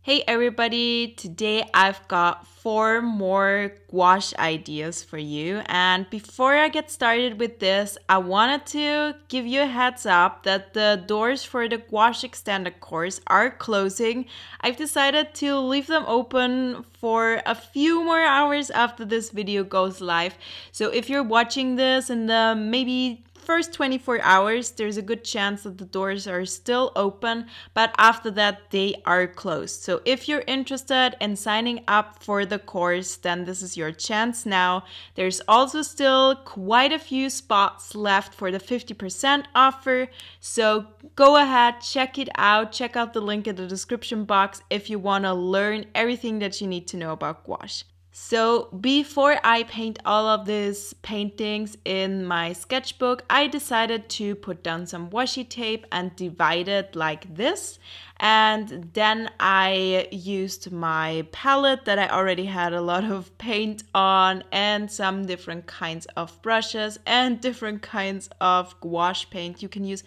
Hey everybody, today I've got 4 more gouache ideas for you, and before I get started with this, I wanted to give you a heads up that the doors for the gouache extended course are closing. I've decided to leave them open for a few more hours after this video goes live, so if you're watching this in the maybe first 24 hours, there's a good chance that the doors are still open, but after that they are closed. So if you're interested in signing up for the course, then this is your chance now. There's also still quite a few spots left for the 50% offer. So go ahead, check it out. Check out the link in the description box if you want to learn everything that you need to know about gouache. So before I paint all of these paintings in my sketchbook, I decided to put down some washi tape and divide it like this. And then I used my palette that I already had a lot of paint on and some different kinds of brushes and different kinds of gouache paint. You can use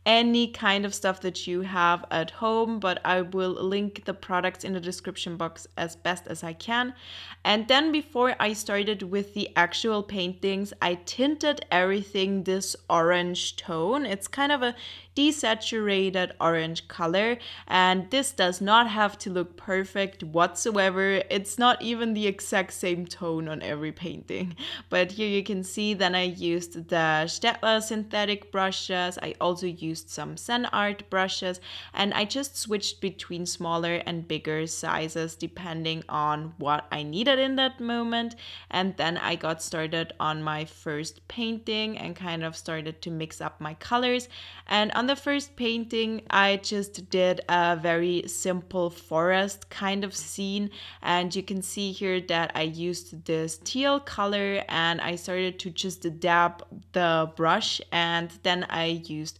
any kind of stuff that you have at home, but I will link the products in the description box as best as I can. And then before I started with the actual paintings, I tinted everything this orange tone. It's kind of a desaturated orange color, and this does not have to look perfect whatsoever. It's not even the exact same tone on every painting, but here you can see then I used the Staedtler synthetic brushes. I also used some Zen Art brushes, and I just switched between smaller and bigger sizes depending on what I needed in that moment. And then I got started on my first painting and kind of started to mix up my colors. And on the first painting, I just did a very simple forest kind of scene, and you can see here that I used this teal color and I started to just dab the brush, and then I used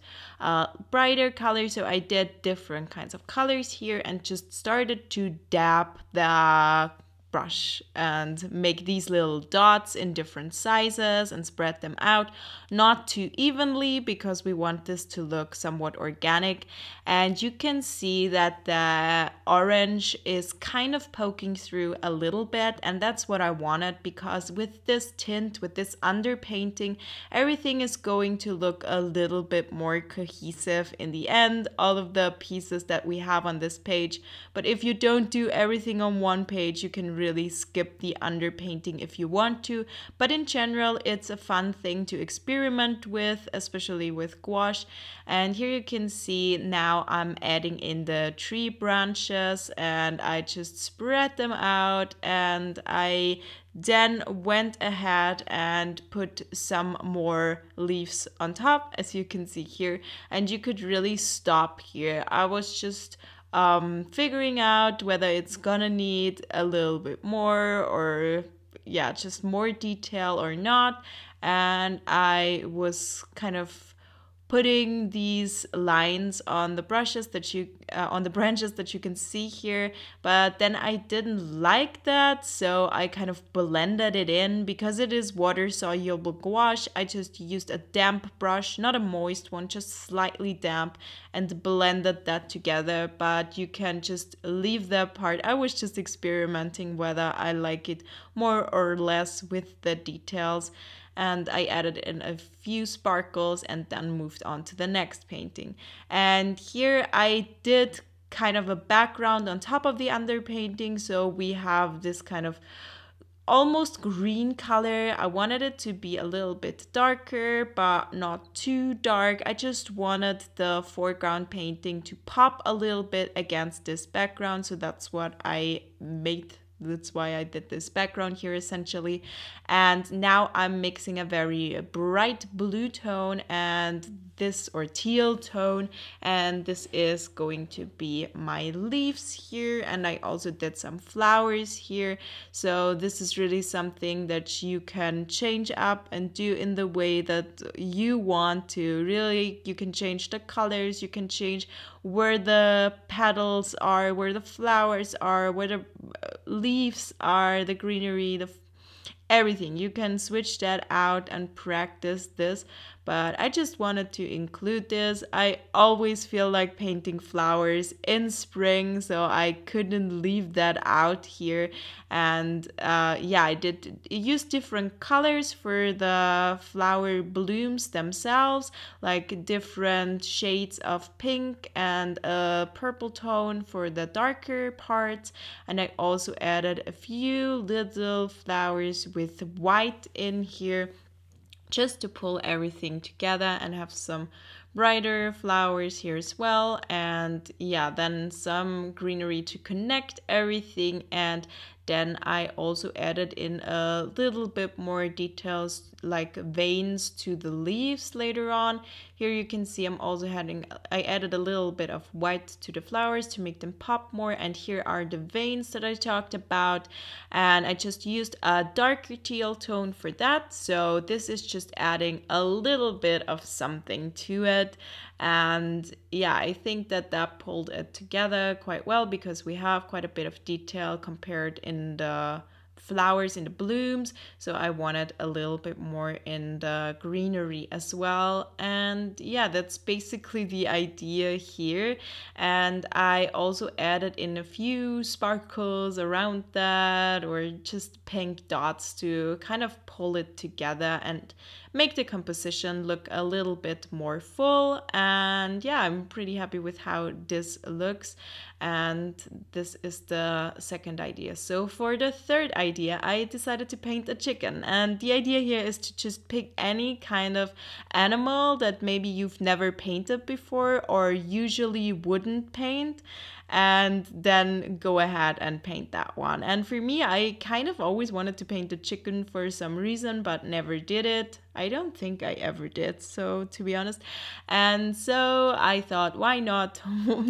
brighter color, so I did different kinds of colors here and just started to dab the brush and make these little dots in different sizes and spread them out, not too evenly because we want this to look somewhat organic. And you can see that the orange is kind of poking through a little bit, and that's what I wanted, because with this tint, with this underpainting, everything is going to look a little bit more cohesive in the end, all of the pieces that we have on this page. But if you don't do everything on one page, you can really skip the underpainting if you want to, but in general it's a fun thing to experiment with, especially with gouache. And here you can see now I'm adding in the tree branches, and I just spread them out, and I then went ahead and put some more leaves on top, as you can see here, and you could really stop here. I was just figuring out whether it's gonna need a little bit more or yeah, just more detail or not. And I was kind of putting these lines on the brushes that you on the branches that you can see here, but then I didn't like that, so I kind of blended it in. Because it is water soluble gouache, I just used a damp brush, not a moist one, just slightly damp, and blended that together. But you can just leave that part. I was just experimenting whether I like it more or less with the details, and I added in a few sparkles and then moved on to the next painting. And here I did kind of a background on top of the underpainting, so we have this kind of almost green color. I wanted it to be a little bit darker, but not too dark. I just wanted the foreground painting to pop a little bit against this background, so that's what I made. That's why I did this background here essentially. And now I'm mixing a very bright blue tone and this, or teal tone, and this is going to be my leaves here. And I also did some flowers here, so this is really something that you can change up and do in the way that you want to. Really, you can change the colors, you can change where the petals are, where the flowers are, where the leaves are, the greenery, everything. You can switch that out and practice this, but I just wanted to include this. I always feel like painting flowers in spring, so I couldn't leave that out here. And yeah, I did use different colors for the flower blooms themselves, like different shades of pink and a purple tone for the darker parts. And I also added a few little flowers with white in here, just to pull everything together and have some brighter flowers here as well. And yeah, then some greenery to connect everything. And then I also added in a little bit more details like veins to the leaves later on. Here you can see I added a little bit of white to the flowers to make them pop more. And here are the veins that I talked about. And I just used a darker teal tone for that. So this is just adding a little bit of something to it. And yeah, I think that pulled it together quite well because we have quite a bit of detail compared in the flowers, in the blooms. So I wanted a little bit more in the greenery as well. And yeah, that's basically the idea here. And I also added in a few sparkles around that, or just pink dots to kind of pull it together and make the composition look a little bit more full. And yeah, I'm pretty happy with how this looks. And this is the second idea. So for the third idea, I decided to paint a chicken. And the idea here is to just pick any kind of animal that maybe you've never painted before or usually wouldn't paint, and then go ahead and paint that one. And for me, I kind of always wanted to paint a chicken for some reason, but never did it. I don't think I ever did, so to be honest. And so I thought, why not?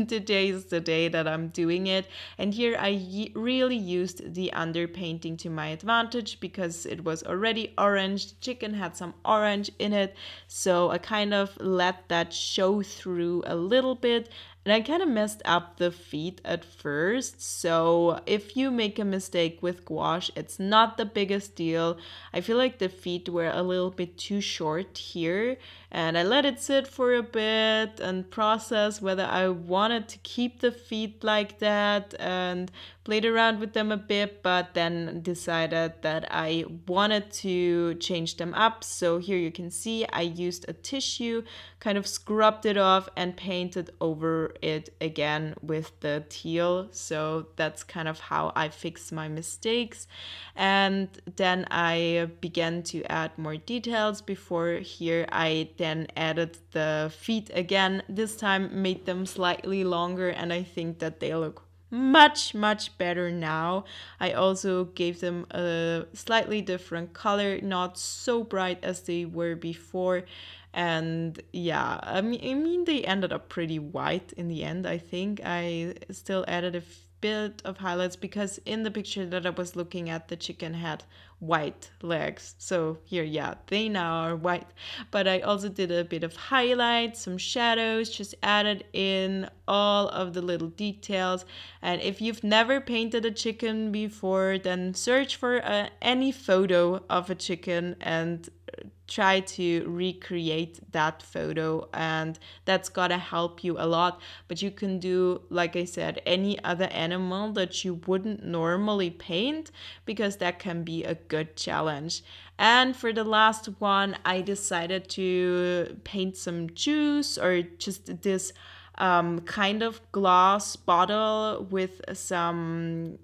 Today is the day that I'm doing it. And here I really used the underpainting to my advantage because it was already orange. The chicken had some orange in it, so I kind of let that show through a little bit. And I kind of messed up the feet at first, so if you make a mistake with gouache, it's not the biggest deal. I feel like the feet were a little bit too short here, and I let it sit for a bit and process whether I wanted to keep the feet like that, and played around with them a bit, but then decided that I wanted to change them up. So here you can see I used a tissue, kind of scrubbed it off and painted over it again with the teal. So that's kind of how I fix my mistakes. And then I began to add more details. Before here I then added the feet again, this time made them slightly longer, and I think that they look much better now. I also gave them a slightly different color, not so bright as they were before. And yeah, I mean they ended up pretty white in the end. I think I still added a bit of highlights because in the picture that I was looking at, the chicken had white legs. So here, yeah, they now are white. But I also did a bit of highlights, some shadows, just added in all of the little details. And if you've never painted a chicken before, then search for any photo of a chicken and try to recreate that photo, and that's gonna help you a lot. But you can do, like I said, any other animal that you wouldn't normally paint, because that can be a good challenge. And for the last one, I decided to paint some juice, or just this kind of glass bottle with some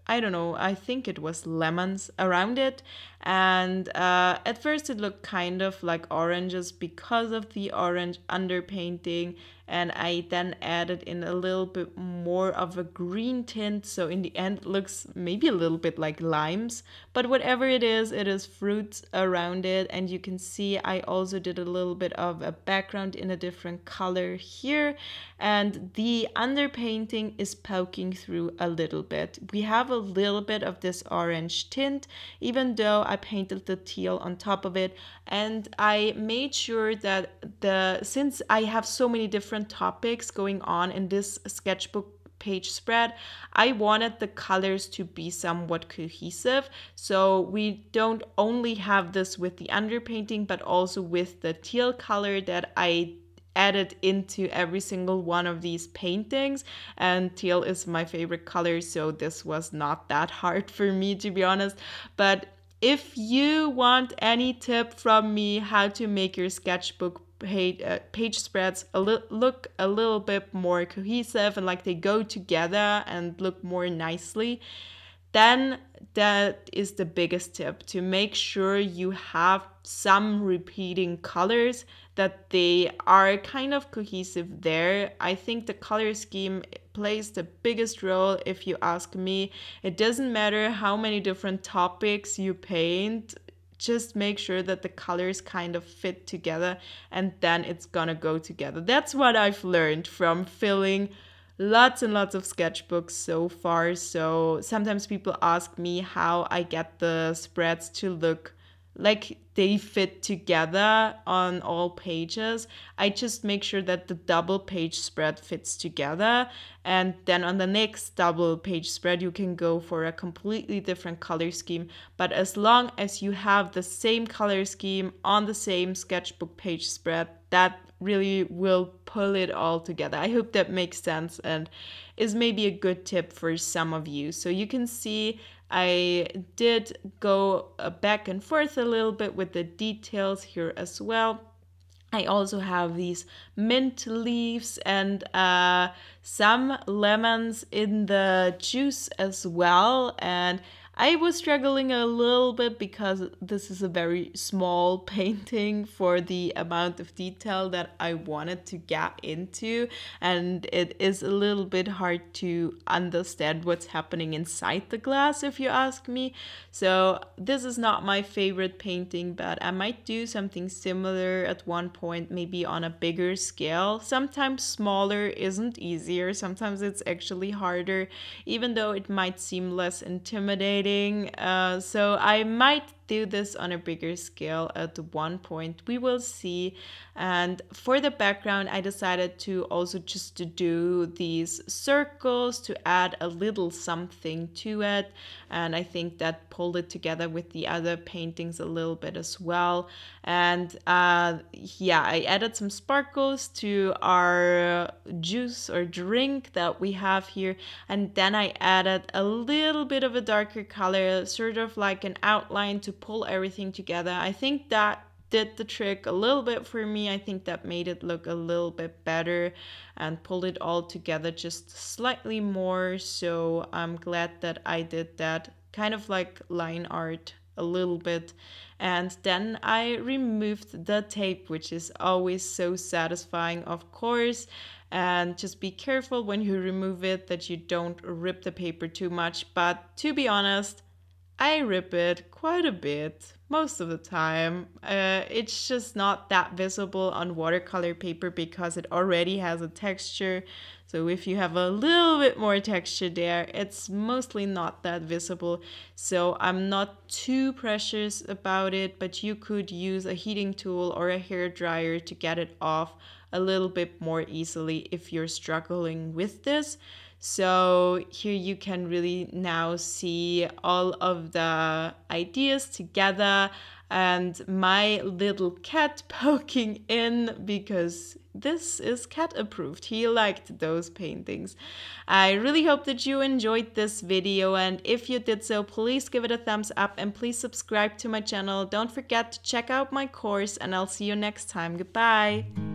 I don't know, I think it was lemons around it. And at first it looked kind of like oranges because of the orange underpainting. And I then added in a little bit more of a green tint. So in the end it looks maybe a little bit like limes. But whatever it is fruits around it. And you can see I also did a little bit of a background in a different color here. And the underpainting is poking through a little bit. We have a little bit of this orange tint, even though I painted the teal on top of it. And I made sure that since I have so many different topics going on in this sketchbook page spread, I wanted the colors to be somewhat cohesive. So we don't only have this with the underpainting, but also with the teal color that I added into every single one of these paintings. And teal is my favorite color, so this was not that hard for me, to be honest. But if you want any tip from me how to make your sketchbook page spreads look a little bit more cohesive and like they go together and look more nicely, then that is the biggest tip, to make sure you have some repeating colors, that they are kind of cohesive there. I think the color scheme plays the biggest role, if you ask me. It doesn't matter how many different topics you paint, just make sure that the colors kind of fit together, and then it's gonna go together. That's what I've learned from filling lots and lots of sketchbooks so far. So sometimes people ask me how I get the spreads to look like they fit together on all pages. I just make sure that the double page spread fits together, and then on the next double page spread you can go for a completely different color scheme. But as long as you have the same color scheme on the same sketchbook page spread, that really will pull it all together. I hope that makes sense and is maybe a good tip for some of you. So you can see I did go back and forth a little bit with the details here as well. I also have these mint leaves and some lemons in the juice as well. And I was struggling a little bit because this is a very small painting for the amount of detail that I wanted to get into, and it is a little bit hard to understand what's happening inside the glass, if you ask me. So this is not my favorite painting, but I might do something similar at one point, maybe on a bigger scale. Sometimes smaller isn't easier, sometimes it's actually harder, even though it might seem less intimidating. So I might do this on a bigger scale at one point. We will see. And for the background, I decided to also just to do these circles to add a little something to it. And I think that pulled it together with the other paintings a little bit as well. And yeah, I added some sparkles to our juice or drink that we have here. And then I added a little bit of a darker color, sort of like an outline to pull everything together. I think that did the trick a little bit for me. I think that made it look a little bit better and pulled it all together just slightly more. So I'm glad that I did that, kind of like line art a little bit. And then I removed the tape, which is always so satisfying, of course. And just be careful when you remove it that you don't rip the paper too much. But to be honest, I rip it quite a bit most of the time. It's just not that visible on watercolor paper because it already has a texture. So if you have a little bit more texture there, it's mostly not that visible. So I'm not too precious about it, but you could use a heating tool or a hair dryer to get it off a little bit more easily if you're struggling with this. So here you can really now see all of the ideas together and my little cat poking in because this is cat approved. He liked those paintings. I really hope that you enjoyed this video, and if you did so, please give it a thumbs up and please subscribe to my channel. Don't forget to check out my course, and I'll see you next time. Goodbye.